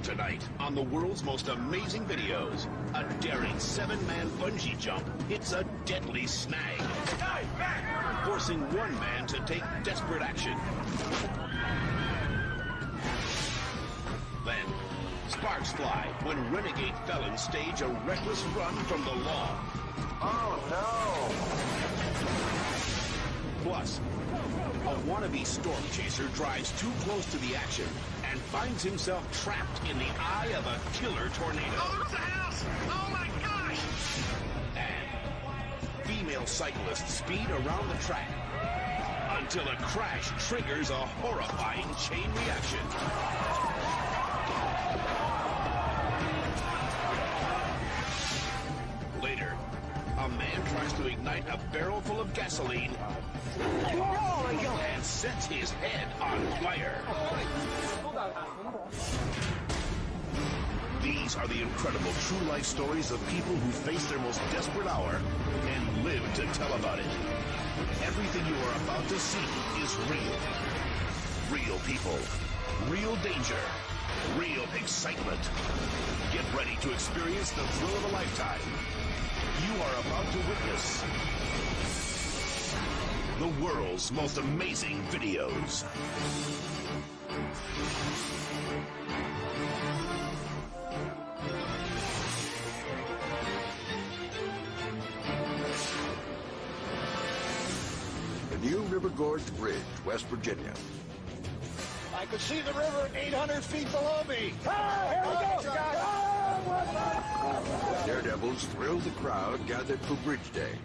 Tonight, on the world's most amazing videos, a daring 7-man bungee jump hits a deadly snag, forcing one man to take desperate action. Then, sparks fly when renegade felons stage a reckless run from the law. Oh, no! Plus, a wannabe storm chaser drives too close to the action and finds himself trapped in the eye of a killer tornado. Oh, it's a house! Oh, my gosh! And female cyclists speed around the track until a crash triggers a horrifying chain reaction. Later, a man tries to ignite a barrel full of gasoline and sets his head on fire. These are the incredible true life stories of people who face their most desperate hour and live to tell about it. Everything you are about to see is real. Real people, real danger, real excitement. Get ready to experience the thrill of a lifetime. You are about to witness the world's most amazing videos. The New River Gorge Bridge, West Virginia. I could see the river 800 feet below me. Daredevils thrilled the crowd gathered for Bridge Day,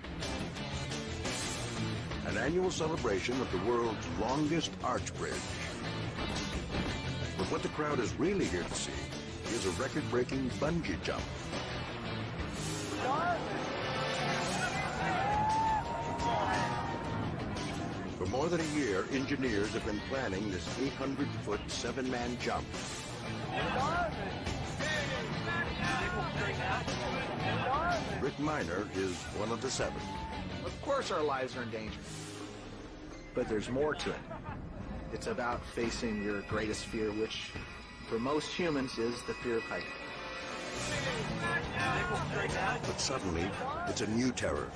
an annual celebration of the world's longest arch bridge. But what the crowd is really here to see is a record-breaking bungee jump. For more than a year, engineers have been planning this 800-foot 7-man jump. Rick Miner is one of the 7. Of course our lives are in danger. But there's more to it. It's about facing your greatest fear, which for most humans is the fear of heights. But suddenly, it's a new terror.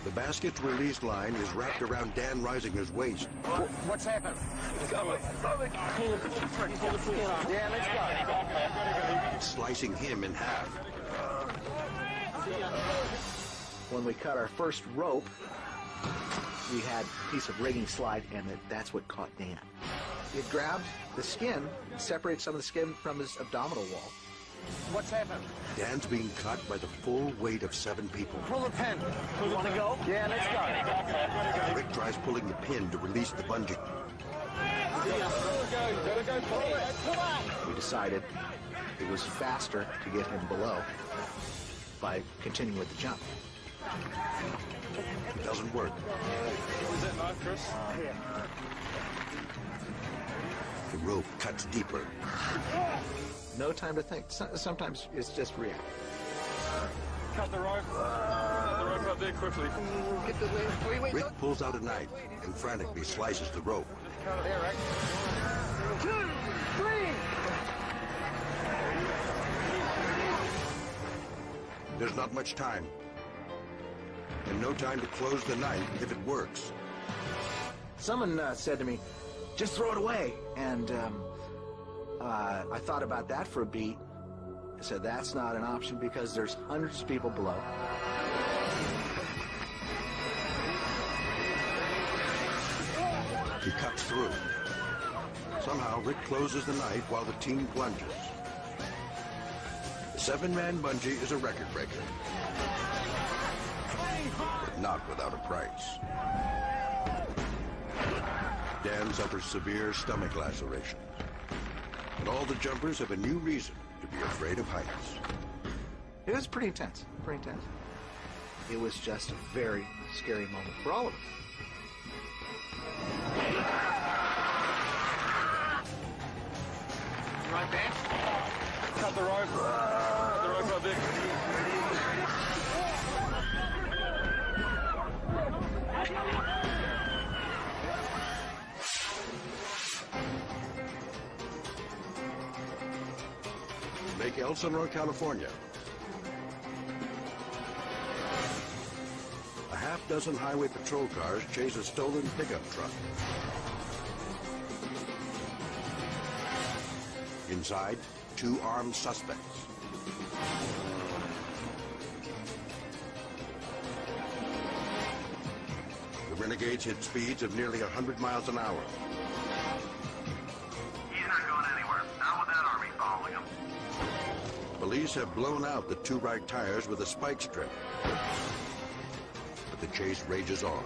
The basket's release line is wrapped around Dan Reisinger's waist. What's happened? Dan, let's go. Slicing him in half. When we cut our first rope, we had a piece of rigging slide, and that's what caught Dan. It grabbed the skin, separated some of the skin from his abdominal wall. What's happened? Dan's being cut by the full weight of 7 people. Pull the pin. You want to go? Yeah, let's go. Rick tries pulling the pin to release the bungee. We decided it was faster to get him below by continuing with the jump. It doesn't work. Was that knife, Chris? The rope cuts deeper. No time to think. Sometimes it's just react. Cut the rope. Cut the rope up there quickly. Get the wait. Rick pulls out a knife and frantically slices the rope. Cut it there, Rick. 2, 3. There's not much time. And no time to close the knife if it works. Someone said to me, just throw it away. And I thought about that for a beat. I said, that's not an option because there's hundreds of people below. He cuts through. Somehow, Rick closes the knife while the team plunges. The 7-man bungee is a record breaker. But not without a price. Dan suffers severe stomach lacerations. And all the jumpers have a new reason to be afraid of heights. It was pretty intense, pretty intense. It was just a very scary moment for all of us. Right there. Cut the rope. Cut the rope up there. Lake Elsinore, California. A half-dozen highway patrol cars chase a stolen pickup truck. Inside, 2 armed suspects. The renegades hit speeds of nearly 100 miles an hour. He's not going anywhere. Not with that army following him. Police have blown out the 2 right tires with a spike strip. But the chase rages on.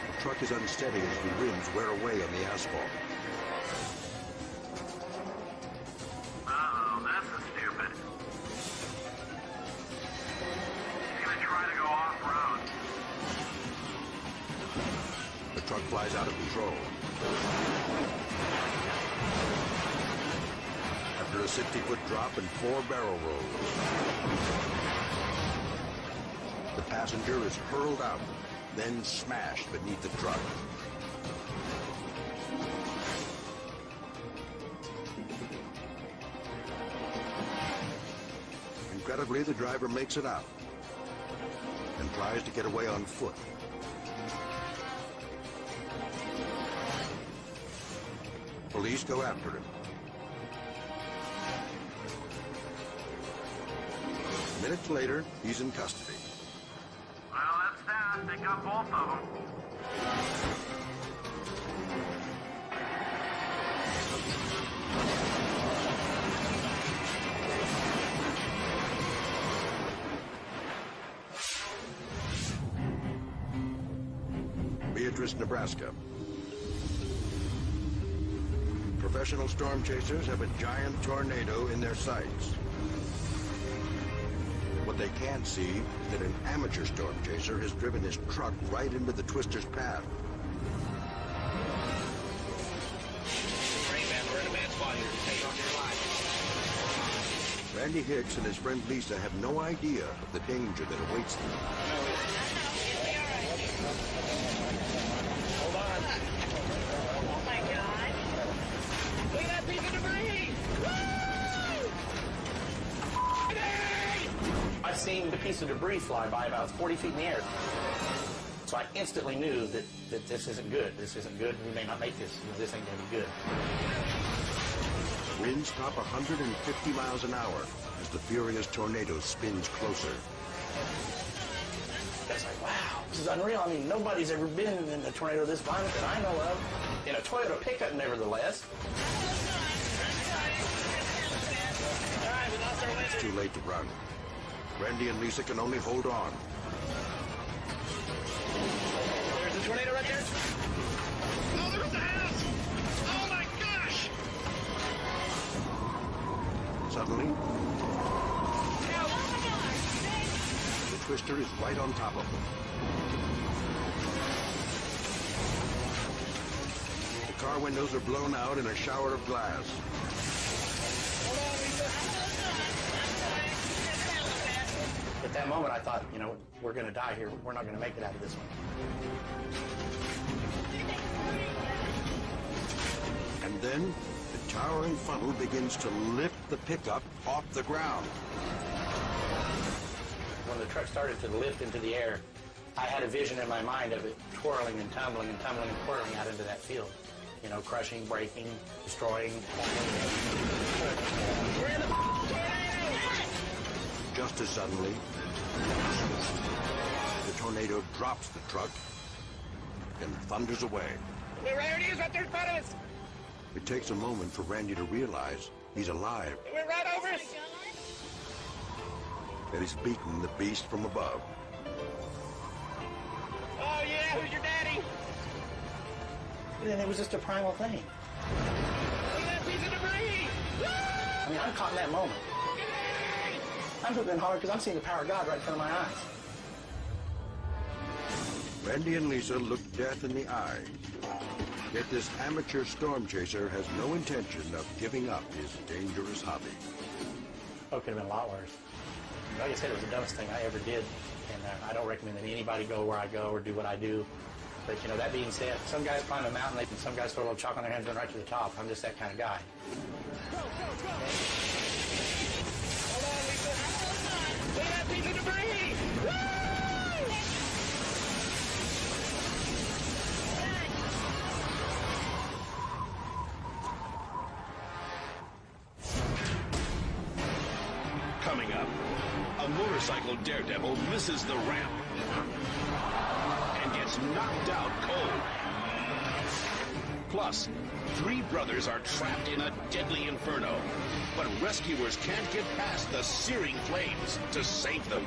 The truck is unsteady as the rims wear away on the asphalt. Uh-oh, this is stupid. He's gonna try to go off-road. The truck flies out of control. After a 60-foot drop and 4 barrel rolls, the passenger is hurled out, then smashed beneath the truck. Incredibly, the driver makes it out and tries to get away on foot. Police go after him. Minutes later, he's in custody. Well, that's that. They got both of them. Beatrice, Nebraska. Professional storm chasers have a giant tornado in their sights. What they can't see is that an amateur storm chaser has driven his truck right into the twister's path. Hey, man, we're in a bad spot here. Stay on your line. Randy Hicks and his friend Lisa have no idea of the danger that awaits them. Hold on. Oh my God. Look at that piece of debris! I've seen the piece of debris fly by about 40 feet in the air. So I instantly knew that this isn't good. This isn't good. We may not make this. This ain't going to be good. Winds top 150 miles an hour as the furious tornado spins closer. It's like, wow, this is unreal. I mean, nobody's ever been in a tornado this violent that I know of. In a Toyota pickup, nevertheless. It's too late to run. Randy and Lisa can only hold on. There's a tornado right there. Oh, there's the house! Oh my gosh! Suddenly, the twister is right on top of them. The car windows are blown out in a shower of glass. At that moment, I thought, you know, we're going to die here. We're not going to make it out of this one. And then, the towering funnel begins to lift the pickup off the ground. When the truck started to lift into the air, I had a vision in my mind of it twirling and tumbling and tumbling and twirling out into that field. You know, crushing, breaking, destroying. We're in the Just as suddenly, the tornado drops the truck and thunders away. There it is, right there in front of us. It takes a moment for Randy to realize he's alive, It went right over us. that he's beaten the beast from above. Oh, yeah, who's your daddy? And then it was just a primal thing. Look at that piece of debris. I mean, I'm caught in that moment. I'm hooping hard because I'm seeing the power of God right in front of my eyes. Randy and Lisa look death in the eye. Yet this amateur storm chaser has no intention of giving up his dangerous hobby. Oh, it could have been a lot worse. Like I said, it was the dumbest thing I ever did. And I don't recommend that anybody go where I go or do what I do. But, you know, that being said, some guys climb a mountain, and some guys throw a little chalk on their hands and run right to the top. I'm just that kind of guy. Go, go, go! Hold on, Lisa. Look at that piece of debris! Woo! Coming up, a motorcycle daredevil misses the ramp and gets knocked out cold. Plus, 3 brothers are trapped in a deadly inferno, but rescuers can't get past the searing flames to save them.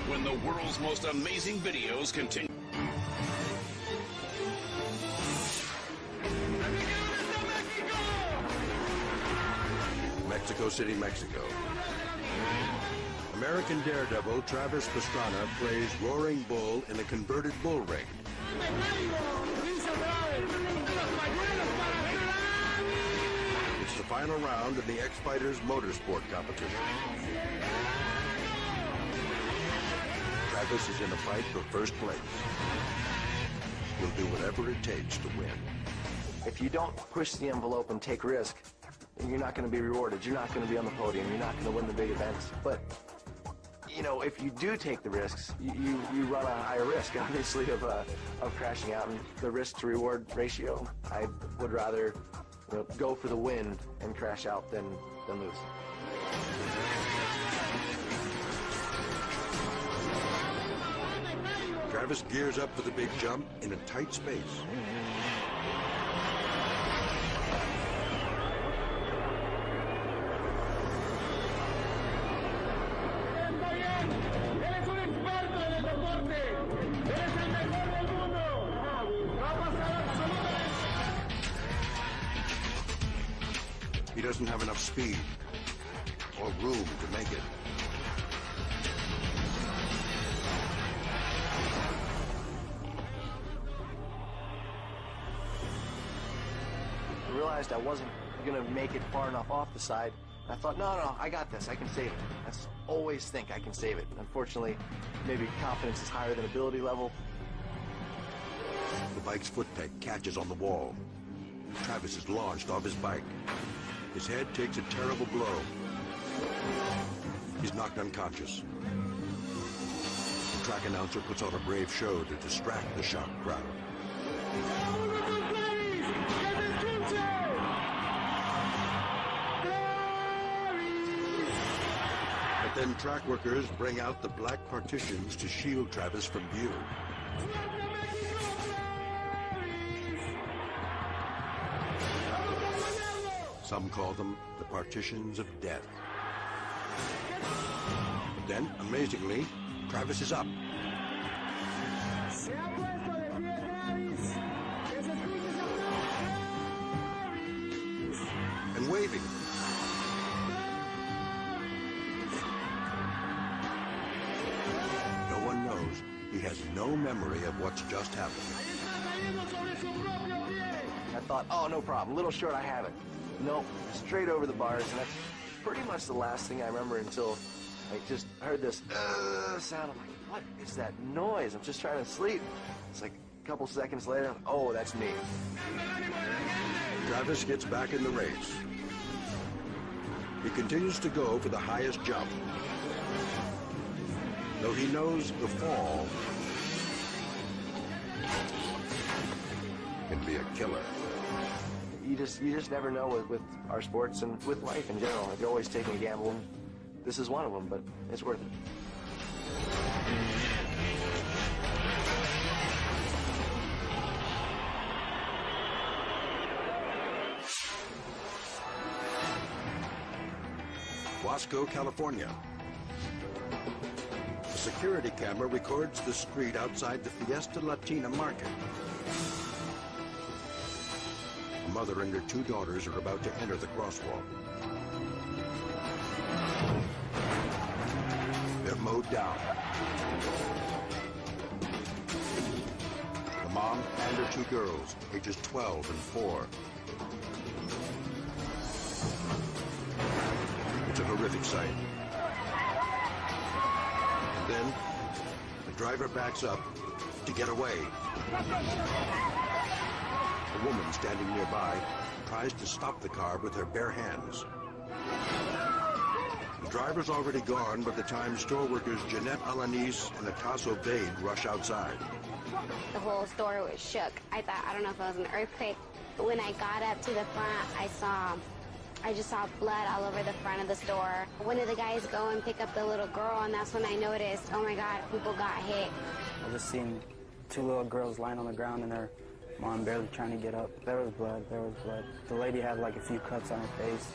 When the world's most amazing videos continue. Mexico City, Mexico. American daredevil Travis Pastrana plays Roaring Bull in a converted bull ring. It's the final round of the X-Fighters motorsport competition. Travis is in a fight for first place. He'll do whatever it takes to win. If you don't push the envelope and take risk, you're not going to be rewarded. You're not going to be on the podium. You're not going to win the big events. But, you know, if you do take the risks, you run a higher risk, obviously, of crashing out. And the risk to reward ratio, I would rather, you know, go for the win and crash out than lose. Travis gears up for the big jump in a tight space. He doesn't have enough speed or room to make it. I realized I wasn't going to make it far enough off the side. I thought, no, I got this. I can save it. I always think I can save it. Unfortunately, maybe confidence is higher than ability level. The bike's foot peg catches on the wall. Travis is launched off his bike. His head takes a terrible blow. He's knocked unconscious. The track announcer puts on a brave show to distract the shocked crowd. But then track workers bring out the black partitions to shield Travis from view. Some call them the partitions of death. But then, amazingly, Travis is up. And waving. No one knows. He has no memory of what's just happened. I thought, oh, no problem. Little short, I have it. Nope, straight over the bars, and that's pretty much the last thing I remember until I just heard this sound. I'm like, what is that noise? I'm just trying to sleep. It's like a couple seconds later, oh, that's me. Travis gets back in the race. He continues to go for the highest jump. Though he knows the fall can be a killer. You just never know with our sports and with life in general. Like, you're always taking a gamble, and this is one of them, but it's worth it. Wasco, California. A security camera records the street outside the Fiesta Latina market. A mother and her 2 daughters are about to enter the crosswalk. They're mowed down. The mom and her 2 girls, ages 12 and 4. It's a horrific sight. Then, The driver backs up to get away. A woman standing nearby tries to stop the car with her bare hands. The driver's already gone by the time store workers Jeanette Alanis and Atas Obeid rush outside. The whole store was shook. I don't know if it was an earthquake. But when I got up to the front, I just saw blood all over the front of the store. One of the guys go and pick up the little girl, and that's when I noticed, oh my God, people got hit. I just seen two little girls lying on the ground and their mom barely trying to get up. There was blood, there was blood. The lady had like a few cuts on her face,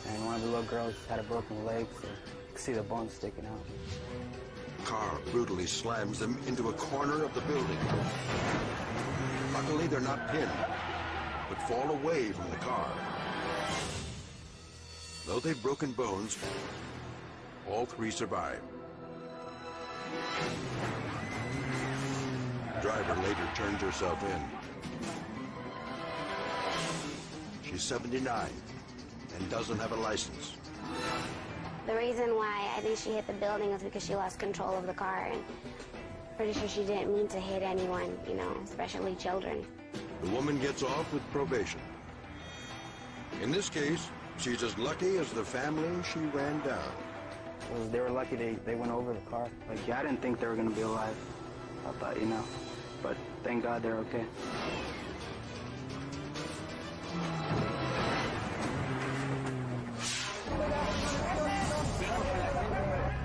and one of the little girls had a broken leg, so you could see the bones sticking out. The car brutally slams them into a corner of the building. Luckily, they're not pinned, but fall away from the car. Though they've broken bones, all three survive. The driver later turns herself in. She's 79 and doesn't have a license. The reason why I think she hit the building was because she lost control of the car, and pretty sure she didn't mean to hit anyone, you know, especially children. The woman gets off with probation. In this case, she's as lucky as the family she ran down. They were lucky they went over the car. Like, yeah, I didn't think they were going to be alive. I thought, you know, but thank God they're okay.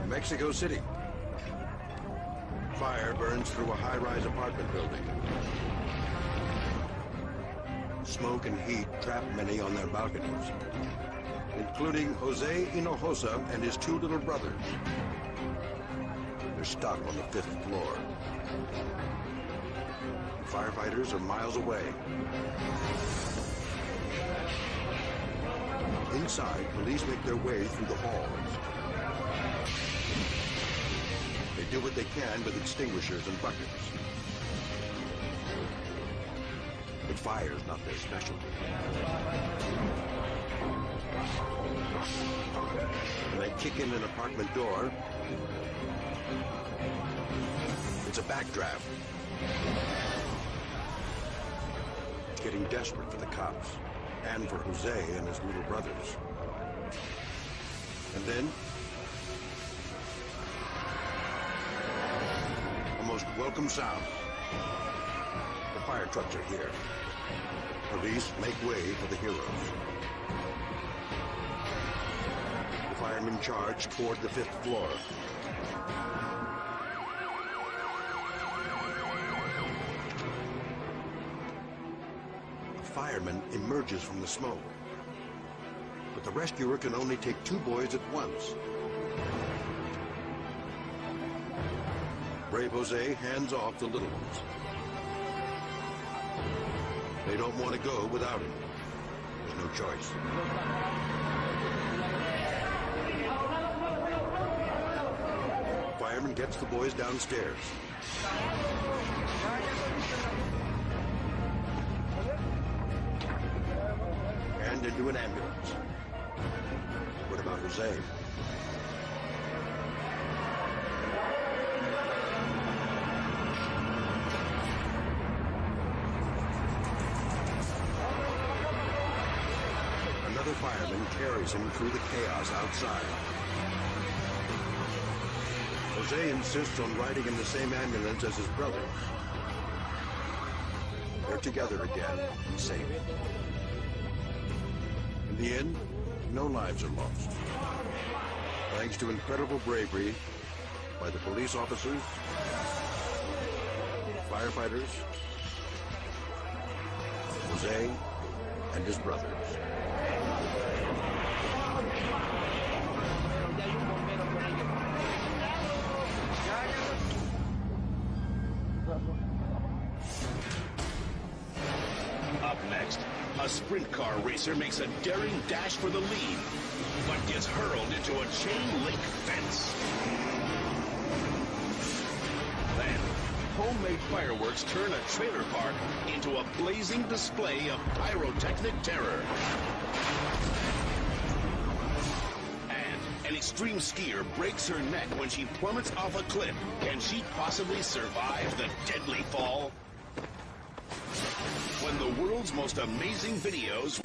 Mexico City. Fire burns through a high-rise apartment building. Smoke and heat trap many on their balconies, including Jose Hinojosa and his two little brothers. They're stuck on the 5th floor. Firefighters are miles away. Inside, police make their way through the halls. They do what they can with extinguishers and buckets. But fire's not their specialty. When they kick in an apartment door, it's a backdraft. It's getting desperate for the cops and for Jose and his little brothers. And then, a most welcome sound. The fire trucks are here. Police make way for the heroes. The firemen charge toward the 5th floor. A fireman emerges from the smoke. But the rescuer can only take 2 boys at once. Brave Jose hands off the little ones. They don't want to go without him. There's no choice. Fireman gets the boys downstairs. And into an ambulance. What about Jose? Another fireman carries him through the chaos outside. Jose insists on riding in the same ambulance as his brothers. They're together again and safe. In the end, no lives are lost. Thanks to incredible bravery by the police officers, firefighters, Jose, and his brothers. Up next, a sprint car racer makes a daring dash for the lead, but gets hurled into a chain-link fence. Then, homemade fireworks turn a trailer park into a blazing display of pyrotechnic terror. And an An extreme skier breaks her neck when she plummets off a cliff. Can she possibly survive the deadly fall? When the world's most amazing videos...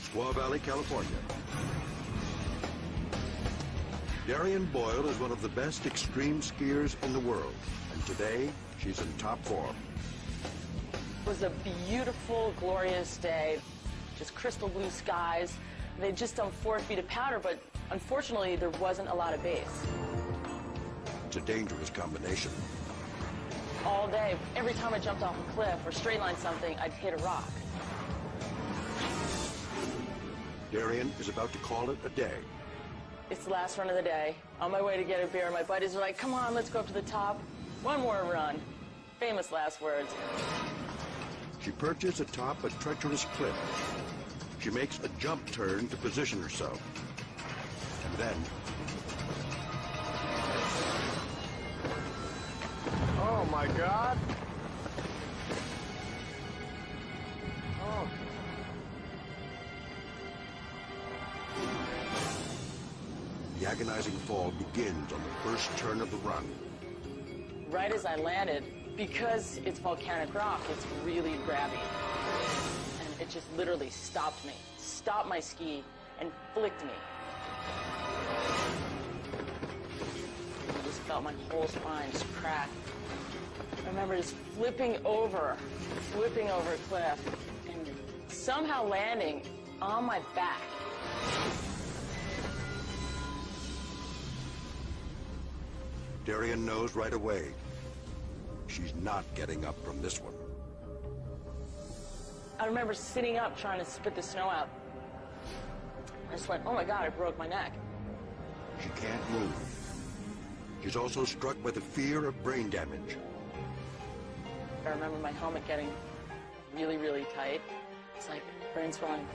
Squaw Valley, California. Darian Boyle is one of the best extreme skiers in the world, and today she's in top form. It was a beautiful, glorious day, just crystal blue skies. They'd just done 4 feet of powder, but unfortunately there wasn't a lot of base. It's a dangerous combination. All day, every time I jumped off a cliff or straight line something, I'd hit a rock. Darian is about to call it a day. It's the last run of the day. On my way to get a beer, my buddies are like, come on, let's go up to the top. One more run. Famous last words. She perches atop a treacherous cliff. She makes a jump turn to position herself. And then... Oh, my God. Oh. The agonizing fall begins on the first turn of the run. Right as I landed, because it's volcanic rock, it's really grabby. And it just literally stopped me, stopped my ski, and flicked me. I just felt my whole spine just crack. I remember just flipping over a cliff, and somehow landing on my back. Darian knows right away she's not getting up from this one. I remember sitting up trying to spit the snow out. I just went, oh my God, I broke my neck. She can't move. She's also struck by the fear of brain damage. I remember my helmet getting really, really tight. It's like brain swelling.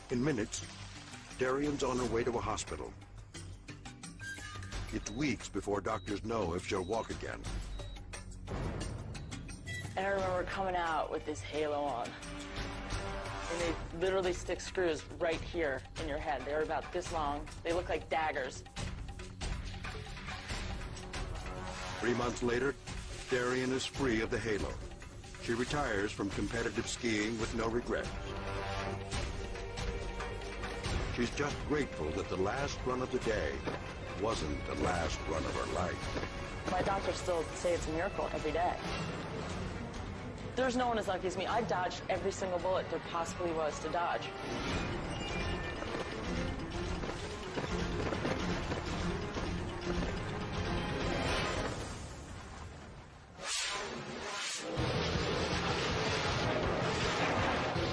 In minutes, Darian's on her way to a hospital. It's weeks before doctors know if she'll walk again. And I remember coming out with this halo on. And they literally stick screws right here in your head. They were about this long. They look like daggers. 3 months later, Darian is free of the halo. She retires from competitive skiing with no regret. She's just grateful that the last run of the day wasn't the last run of her life. My doctors still say it's a miracle every day. There's no one as lucky as me. I dodged every single bullet there possibly was to dodge.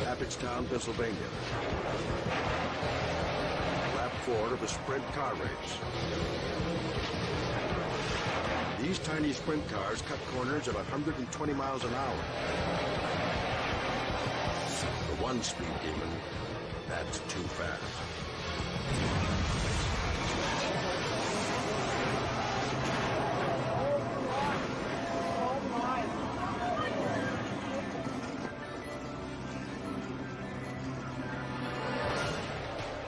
Rapidstown, Pennsylvania. Lap 4 of a sprint car race. These tiny sprint cars cut corners at 120 miles an hour. The one speed demon, that's too fast.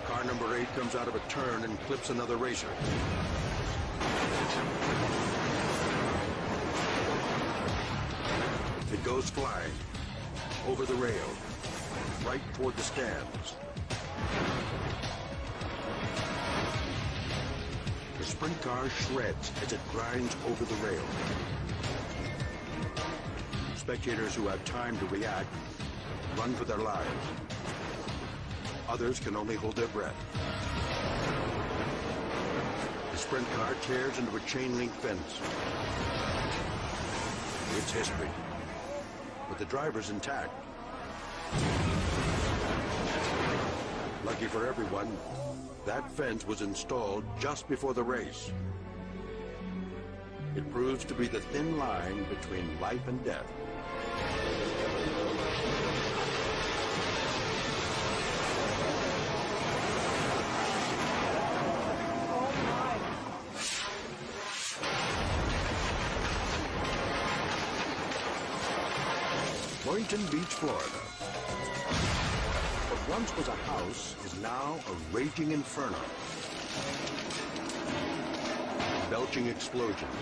Car number 8 comes out of a turn and clips another racer. It goes flying, over the rail, right toward the stands. The sprint car shreds as it grinds over the rail. Spectators who have time to react run for their lives. Others can only hold their breath. The sprint car tears into a chain link fence. It's history. But the driver's intact. Lucky for everyone, that fence was installed just before the race. It proves to be the thin line between life and death. Boynton Beach, Florida. What once was a house is now a raging inferno. Belching explosions,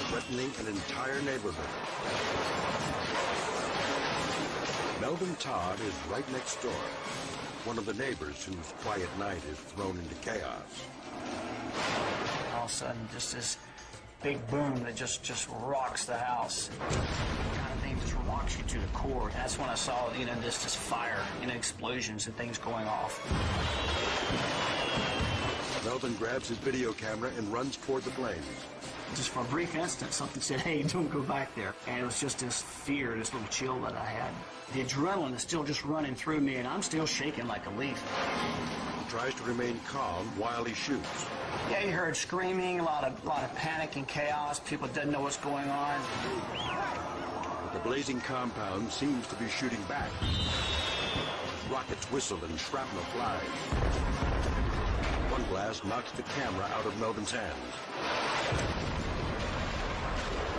threatening an entire neighborhood. Melvin Todd is right next door, one of the neighbors whose quiet night is thrown into chaos. All of a sudden, just this big boom that just rocks the house. The kind of thing just rocks you to the core. That's when I saw, this fire, explosions and things going off. Melvin grabs his video camera and runs toward the flames. Just for a brief instant, something said, hey, don't go back there. And it was just this fear, this little chill that I had. The adrenaline is still just running through me, and I'm still shaking like a leaf. He tries to remain calm while he shoots. Yeah, you heard screaming, a lot of panic and chaos. People didn't know what's going on. But the blazing compound seems to be shooting back. Rockets whistle and shrapnel flies. One blast knocks the camera out of Melvin's hands.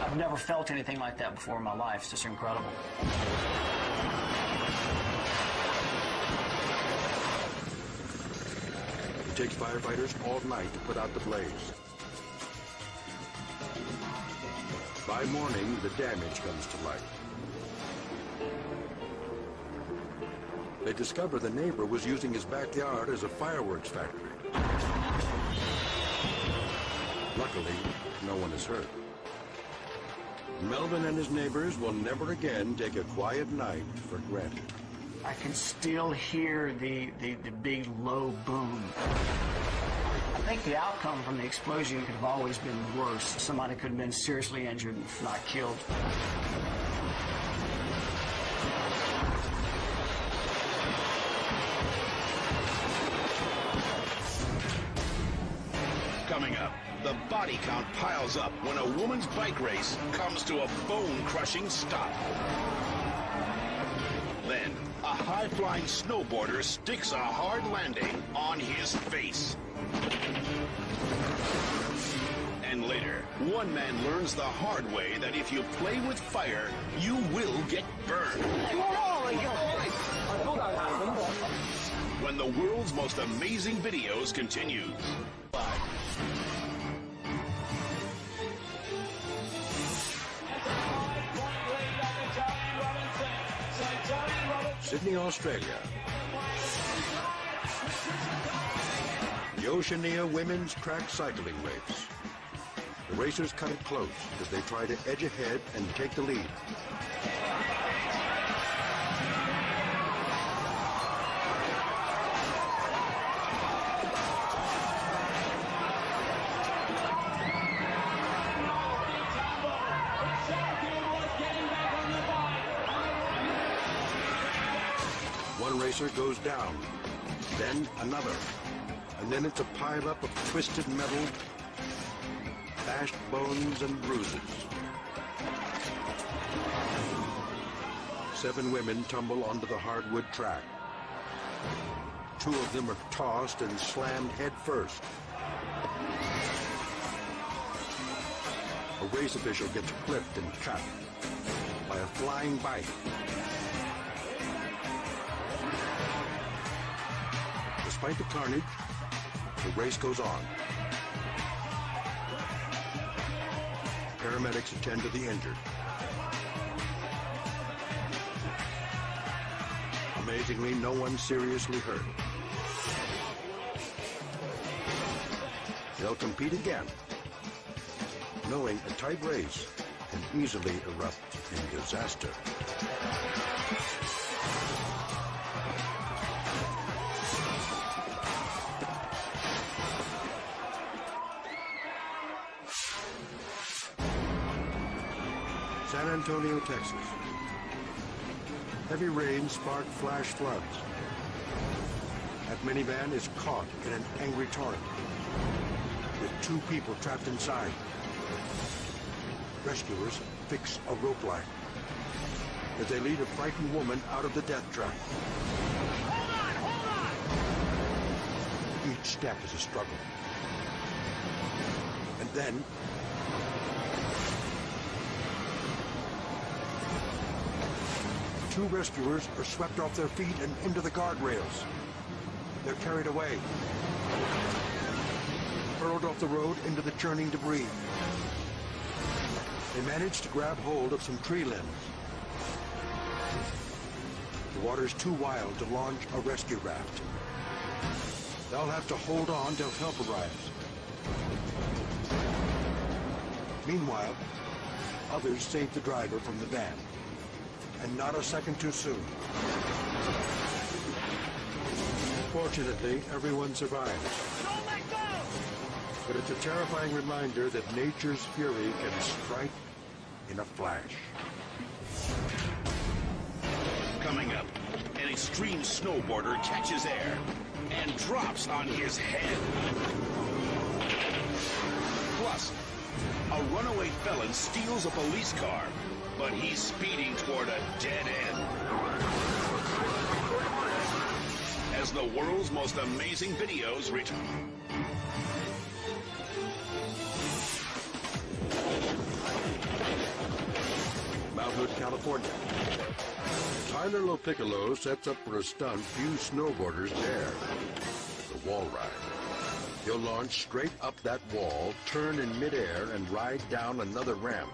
I've never felt anything like that before in my life. It's just incredible. It takes firefighters all night to put out the blaze. By morning, the damage comes to light. They discover the neighbor was using his backyard as a fireworks factory. Luckily, no one is hurt. Melvin and his neighbors will never again take a quiet night for granted. I can still hear the big low boom. I think the outcome from the explosion could have always been worse. Somebody could have been seriously injured, if not killed. Coming up, the body count piles up when a woman's bike race comes to a bone-crushing stop. Then, a high-flying snowboarder sticks a hard landing on his face. And later, one man learns the hard way that if you play with fire, you will get burned. When the world's most amazing videos continues. Sydney, Australia. The Oceania Women's Track Cycling Race. The racers cut it close as they try to edge ahead and take the lead. One racer goes down, then another, and then it's a pileup of twisted metal, bashed bones and bruises. 7 women tumble onto the hardwood track. 2 of them are tossed and slammed head first. A race official gets clipped and cut by a flying bike. Despite the carnage, the race goes on. Paramedics attend to the injured. Amazingly, no one seriously hurt. They'll compete again, knowing a tight race can easily erupt in disaster. San Antonio, Texas. Heavy rain sparked flash floods. That minivan is caught in an angry torrent, with 2 people trapped inside. Rescuers fix a rope line as they lead a frightened woman out of the death trap. Hold on! Each step is a struggle. And then Two rescuers are swept off their feet and into the guardrails. They're carried away, hurled off the road into the churning debris. They manage to grab hold of some tree limbs. The water's too wild to launch a rescue raft. They'll have to hold on till help arrives. Meanwhile, others save the driver from the van. And not a second too soon. Fortunately, everyone survives. Don't let go! But it's a terrifying reminder that nature's fury can strike in a flash. Coming up, an extreme snowboarder catches air and drops on his head. Plus, a runaway felon steals a police car, but he's speeding toward a dead end. As the world's most amazing videos return. Mount Hood, California. Tyler Lopiccolo sets up for a stunt few snowboarders dare. The wall ride. He'll launch straight up that wall, turn in midair, and ride down another ramp.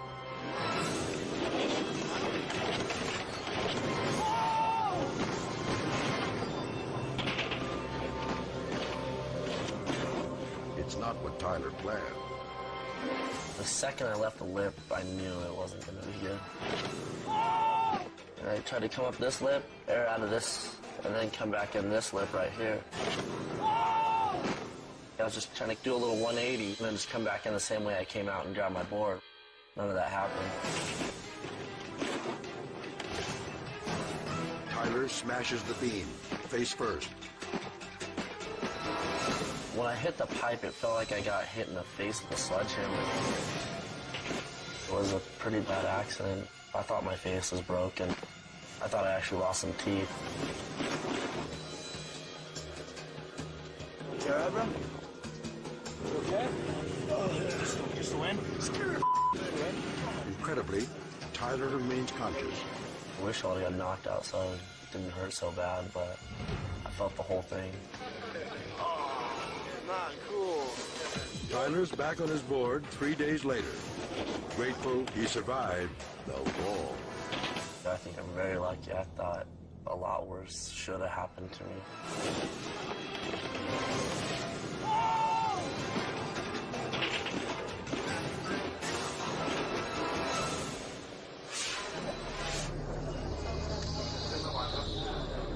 It's not what Tyler planned. The second I left the lip, I knew it wasn't going to be good. And I tried to come up this lip, air out of this, and then come back in this lip right here. I was just trying to do a little 180 and then just come back in the same way I came out and grab my board. None of that happened. Tyler smashes the beam, face first. When I hit the pipe, it felt like I got hit in the face with a sledgehammer. It was a pretty bad accident. I thought my face was broken. I thought I actually lost some teeth. You alright, bro? You okay? Oh, just the wind. Incredibly, Tyler remains conscious. I wish I would have got knocked out so it didn't hurt so bad, but I felt the whole thing. Not cool. Tyler's back on his board 3 days later. Grateful he survived the wall. I think I'm very lucky. I thought a lot worse should have happened to me.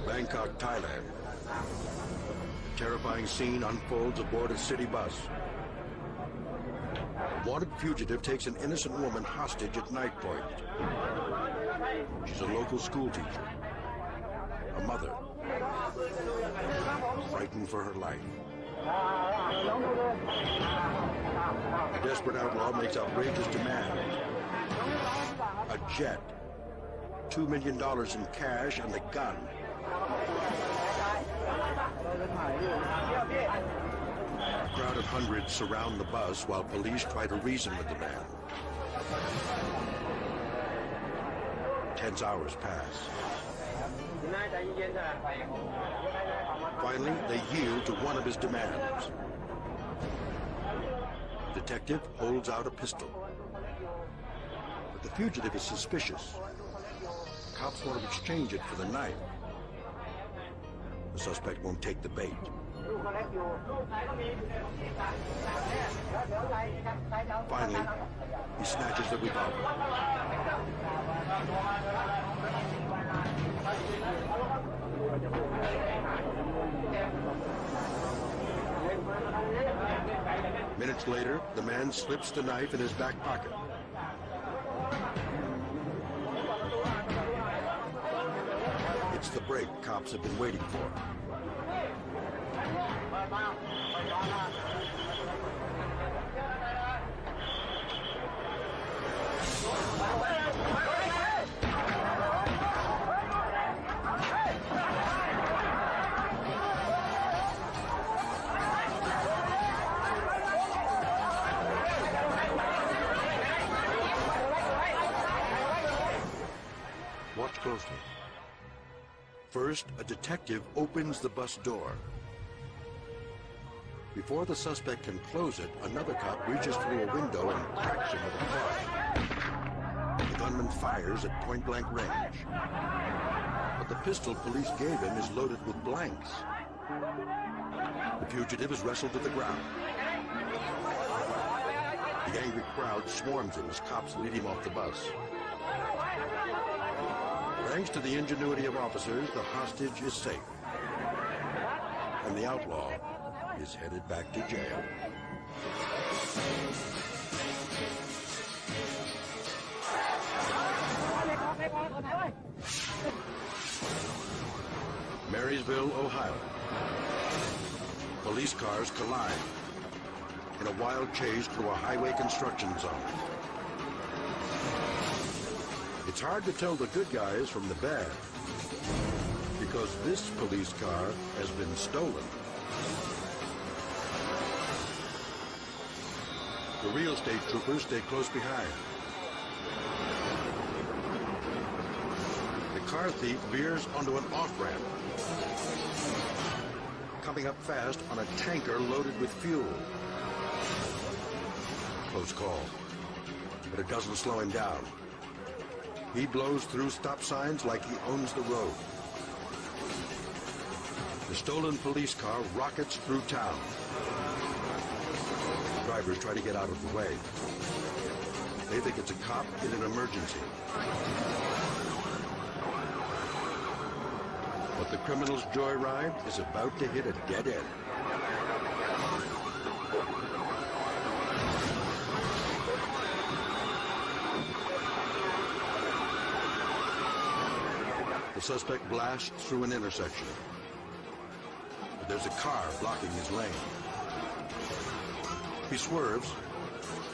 Bangkok, Thailand. Terrifying scene unfolds aboard a city bus. A wanted fugitive takes an innocent woman hostage at night point. She's a local school teacher, a mother, frightened for her life. A desperate outlaw makes outrageous demands. A jet, $2 million in cash, and a gun. A crowd of hundreds surround the bus while police try to reason with the man. 10 hours pass. Finally, they yield to one of his demands. The detective holds out a pistol. But the fugitive is suspicious. Cops want to exchange it for the knife. The suspect won't take the bait. Finally, he snatches the revolver. Minutes later, the man slips the knife in his back pocket. It's the break cops have been waiting for. Watch closely. First, a detective opens the bus door. Before the suspect can close it, another cop reaches through a window and cracks him with a car. The gunman fires at point-blank range. But the pistol police gave him is loaded with blanks. The fugitive is wrestled to the ground. The angry crowd swarms him as cops lead him off the bus. Thanks to the ingenuity of officers, the hostage is safe. And the outlaw is headed back to jail. Marysville, Ohio. Police cars collide in a wild chase through a highway construction zone. It's hard to tell the good guys from the bad, because this police car has been stolen. The real state troopers stay close behind. The car thief veers onto an off-ramp, coming up fast on a tanker loaded with fuel. Close call, but it doesn't slow him down. He blows through stop signs like he owns the road. The stolen police car rockets through town. Drivers try to get out of the way. They think it's a cop in an emergency. But the criminal's joyride is about to hit a dead end. The suspect blasts through an intersection. But there's a car blocking his lane. He swerves,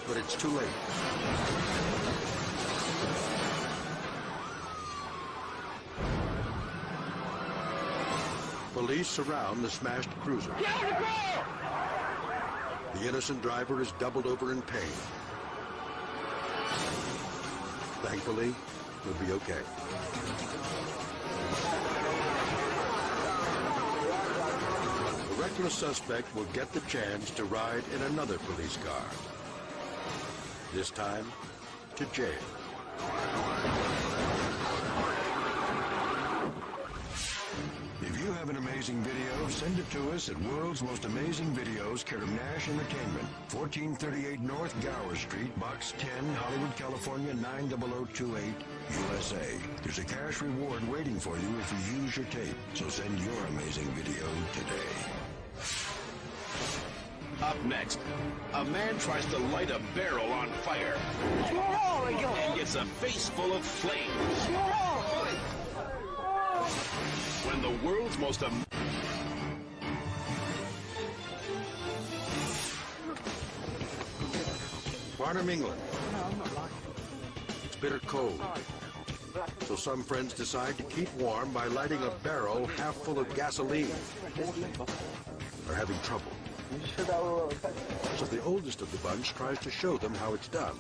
but it's too late. Police surround the smashed cruiser. The innocent driver is doubled over in pain. Thankfully, he'll be okay. The reckless suspect will get the chance to ride in another police car. This time, to jail. If you have an amazing video, send it to us at World's Most Amazing Videos, care of Nash Entertainment, 1438 North Gower Street, Box 10, Hollywood, California, 90028, USA. There's a cash reward waiting for you if you use your tape, so send your amazing video today. Up next, a man tries to light a barrel on fire and gets a face full of flames. When the world's most Barnum, England. It's bitter cold. So some friends decide to keep warm by lighting a barrel half full of gasoline. They're having trouble. So the oldest of the bunch tries to show them how it's done.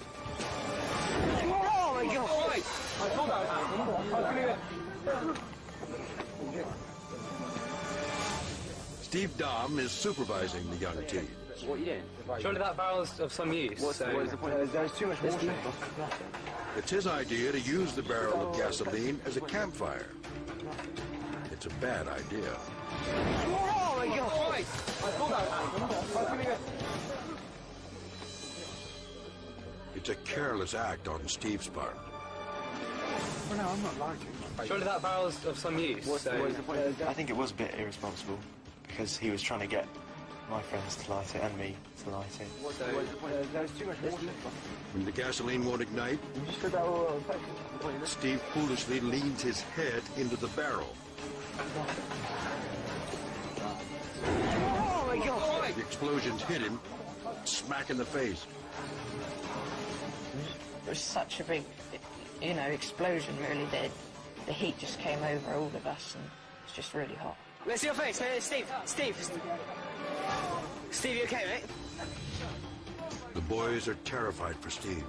Steve Dom is supervising the young team. What are you doing? Surely that barrel's of some use. What is the point? There's too much water. It's his idea to use the barrel of gasoline as a campfire. It's a bad idea. It's a careless act on Steve's part. Well, no, I'm not lying to you. Surely that barrel's of some use. What is the point? I think it was a bit irresponsible because he was trying to get my friends to light it and me to light it. There's too much water. When the gasoline won't ignite, Steve foolishly leans his head into the barrel. Oh my God! The explosions hit him smack in the face. It was such a big, explosion really that the heat just came over all of us and it's just really hot. Let's see your face, Steve. Steve, you okay, mate? The boys are terrified for Steve.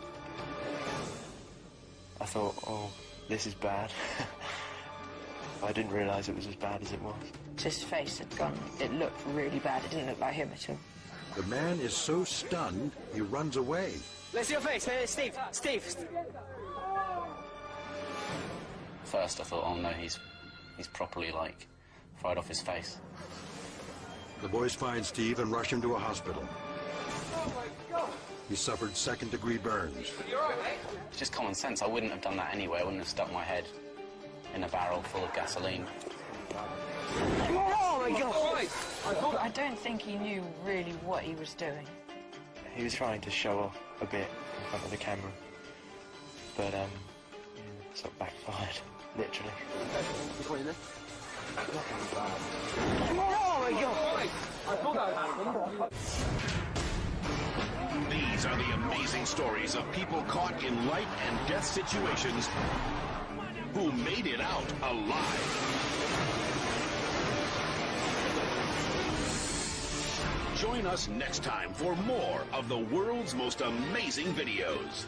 I thought, oh, this is bad. I didn't realise it was as bad as it was. His face had gone, it looked really bad. It didn't look like him at all. The man is so stunned, he runs away. Let's see your face. Steve. First I thought, oh no, he's properly, like, fried off his face. The boys find Steve and rush him to a hospital. He suffered second-degree burns. It's just common sense. I wouldn't have done that anyway. I wouldn't have stuck my head in a barrel full of gasoline. Oh my God! I don't think he knew really what he was doing. He was trying to show off a bit in front of the camera, but sort of backfired, literally. Oh my God! These are the amazing stories of people caught in life and death situations who made it out alive. Join us next time for more of the world's most amazing videos.